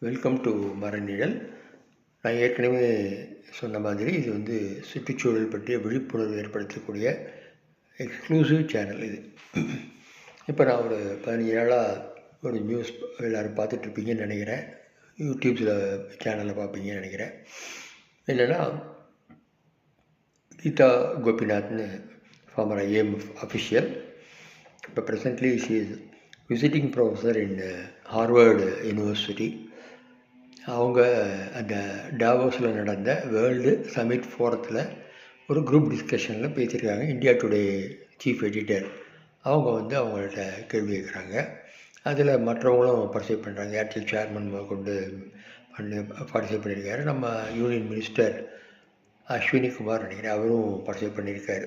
Welcome to மரநிழல். நான் ஏற்கனவே சொன்ன மாதிரி இது வந்து சுற்றுச்சூழல் பற்றிய விழிப்புணர்வு ஏற்படுத்தக்கூடிய எக்ஸ்க்ளூசிவ் சேனல் இது. இப்போ நான் ஒரு 15 நாளாக ஒரு நியூஸ் எல்லோரும் பார்த்துட்ருப்பீங்கன்னு நினைக்கிறேன். யூடியூப்ஸில் சேனலில் பார்ப்பீங்கன்னு நினைக்கிறேன். என்னென்னா, கீதா கோபிநாத்னு ஃபார்மர் IAMF அஃபிஷியல், இப்போ presently she is visiting professor in Harvard university. அவங்க அந்த டாவோஸில் நடந்த வேர்ல்டு சமிட் ஃபோரத்தில் ஒரு குரூப் டிஸ்கஷனில் பேசியிருக்காங்க. இந்தியா டுடே சீஃப் எடிட்டர் அவங்க வந்து அவங்கள்ட்ட கேள்வி கேட்குறாங்க. அதில் மற்றவங்களும் பார்ட்டிசிபேட் பண்ணுறாங்க. ஏர்டெல் சேர்மன் கொண்டு பார்ட்டிசிபேட் பண்ணியிருக்காரு. நம்ம யூனியன் மினிஸ்டர் அஸ்வினி குமார் நினைக்கிறேன், அவரும் பார்ட்டிசிபேட் பண்ணியிருக்காரு.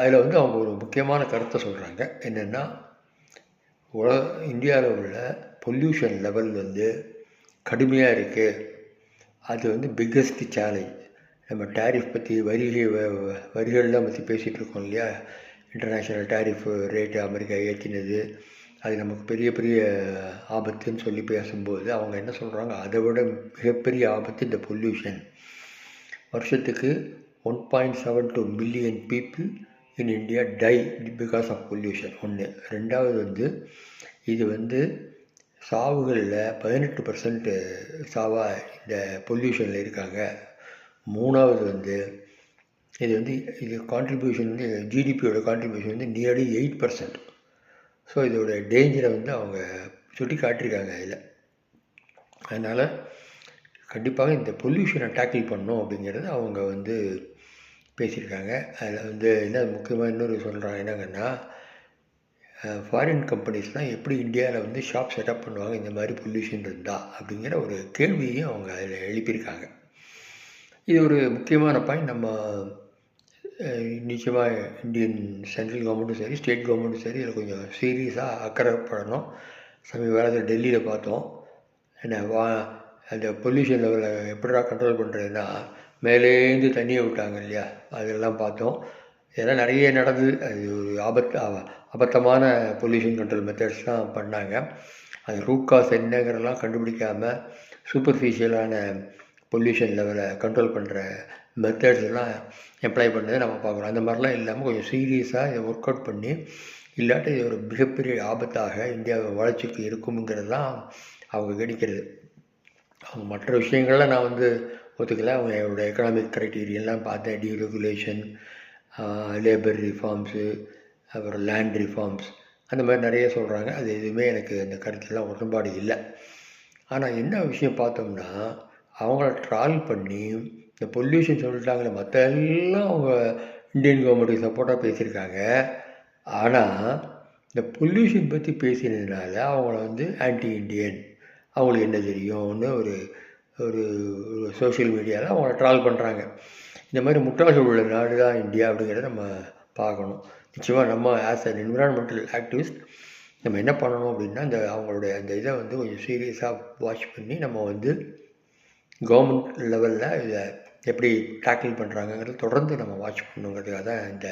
அதில் வந்து அவங்க ஒரு முக்கியமான கருத்தை சொல்கிறாங்க. என்னென்னா, இந்தியாவில் உள்ள பொல்யூஷன் லெவல் வந்து கடுமையாக இருக்குது. அது வந்து பிக்கஸ்ட் சேலஞ்ச். நம்ம டேரிஃப் பற்றி வரிகள்லாம் பற்றி பேசிகிட்டு இருக்கோம் இல்லையா. இன்டர்நேஷ்னல் டேரிஃப் ரேட்டு அமெரிக்கா ஏற்றினது, அது நமக்கு பெரிய பெரிய ஆபத்துன்னு சொல்லி பேசும்போது அவங்க என்ன சொல்கிறாங்க, அதை விட மிகப்பெரிய ஆபத்து இந்த பொல்யூஷன். வருஷத்துக்கு 1.72 million people in India die because of pollution. ஒன்று. ரெண்டாவது வந்து இது வந்து சாவுகளில் 18% சாவாக இந்த பொல்யூஷனில் இருக்காங்க. மூணாவது வந்து இது கான்ட்ரிபியூஷன் வந்து ஜிடிபியோட கான்ட்ரிபியூஷன் வந்து நியர்லி 8%. ஸோ இதோட டேஞ்சரை வந்து அவங்க சுட்டி காட்டியிருக்காங்க இதில். அதனால் கண்டிப்பாக இந்த பொல்யூஷனை டேக்கிள் பண்ணணும் அப்படிங்கிறது அவங்க வந்து பேசியிருக்காங்க. அதில் வந்து என்ன முக்கியமாக இன்னொரு சொல்கிறாங்க என்னங்கன்னா, ஃபாரின் கம்பெனிஸ்லாம் எப்படி இந்தியாவில் வந்து ஷாப் செட்டப் பண்ணுவாங்க இந்த மாதிரி பொல்யூஷன் இருந்தால் அப்படிங்கிற ஒரு கேள்வியையும் அவங்க அதில் எழுப்பியிருக்காங்க. இது ஒரு முக்கியமான பாயிண்ட். நம்ம நிச்சயமாக இந்தியன் சென்ட்ரல் கவர்மெண்ட்டும் சரி, ஸ்டேட் கவர்மெண்ட்டும் சரி, இதில் கொஞ்சம் சீரியஸாக அக்கறைப்படணும். சமீப காலத்தில் டெல்லியில் பார்த்தோம். அந்த பொல்யூஷன் லெவலை எப்படிடா கண்ட்ரோல் பண்ணுறதுன்னா, மேலேருந்து தண்ணியை விட்டாங்க இல்லையா, அதெல்லாம் பார்த்தோம். இதெல்லாம் நிறைய நடந்தது. அது ஒரு அபத்தமான பொல்யூஷன் கண்ட்ரோல் மெத்தட்ஸ்லாம் பண்ணாங்க. அது ரூட் காஸ் என்னங்கிறதெல்லாம் கண்டுபிடிக்காமல் சூப்பர்ஃபிஷியலான பொல்யூஷன் லெவலை கண்ட்ரோல் பண்ணுற மெத்தட்ஸ் எல்லாம் எம்ப்ளாய் பண்ணதை நம்ம பார்க்குறோம். அந்த மாதிரிலாம் இல்லாமல் கொஞ்சம் சீரியஸாக இதை ஒர்க் அவுட் பண்ணி, இல்லாட்டி இது ஒரு மிகப்பெரிய ஆபத்தாக இந்தியாவை வளர்ச்சிக்கு இருக்குங்கிறது தான் அவங்க கணிக்கிறது. அவங்க மற்ற விஷயங்கள்லாம் நான் வந்து ஒத்துக்கலை. அவங்களோட எக்கனாமிக் க்ரைட்டீரியெல்லாம் பார்த்தேன். டீரெகுலேஷன், லேபர் ரிஃபார்ம்ஸு, அப்புறம் லேண்ட் ரிஃபார்ம்ஸ், அந்த மாதிரி நிறைய சொல்கிறாங்க. அது எதுவுமே எனக்கு அந்த கருத்துலாம் உடன்பாடு இல்லை. ஆனால் என்ன விஷயம் பார்த்தோம்னா, அவங்கள ட்ரால் பண்ணி இந்த பொல்யூஷன் சொல்லிட்டாங்களே, மற்ற எல்லாம் அவங்க இந்தியன் கவர்மெண்ட்டுக்கு சப்போர்ட்டாக பேசியிருக்காங்க. ஆனால் இந்த பொல்யூஷன் பற்றி பேசினதுனால அவங்கள வந்து ஆன்டி இண்டியன், அவங்களுக்கு என்ன தெரியும்னு ஒரு ஒரு சோஷியல் மீடியாவில் அவங்கள ட்ரால் பண்ணுறாங்க. இந்த மாதிரி முட்டாள்கள் உள்ள நாடு தான் இந்தியா அப்படிங்கிறத நம்ம பார்க்கணும். நிச்சயமாக நம்ம ஆஸ் அன் என்விரான்மெண்டல் ஆக்டிவிஸ்ட் நம்ம என்ன பண்ணணும் அப்படின்னா, அவங்களுடைய அந்த இதை வந்து கொஞ்சம் சீரியஸாக வாட்ச் பண்ணி நம்ம வந்து கவர்மெண்ட் லெவலில் இதை எப்படி டேக்கிள் பண்ணுறாங்கங்கிறத தொடர்ந்து நம்ம வாட்ச் பண்ணணுங்கிறதுக்காக தான் இந்த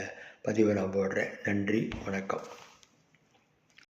பதிவை நான் போடுறேன். நன்றி, வணக்கம்.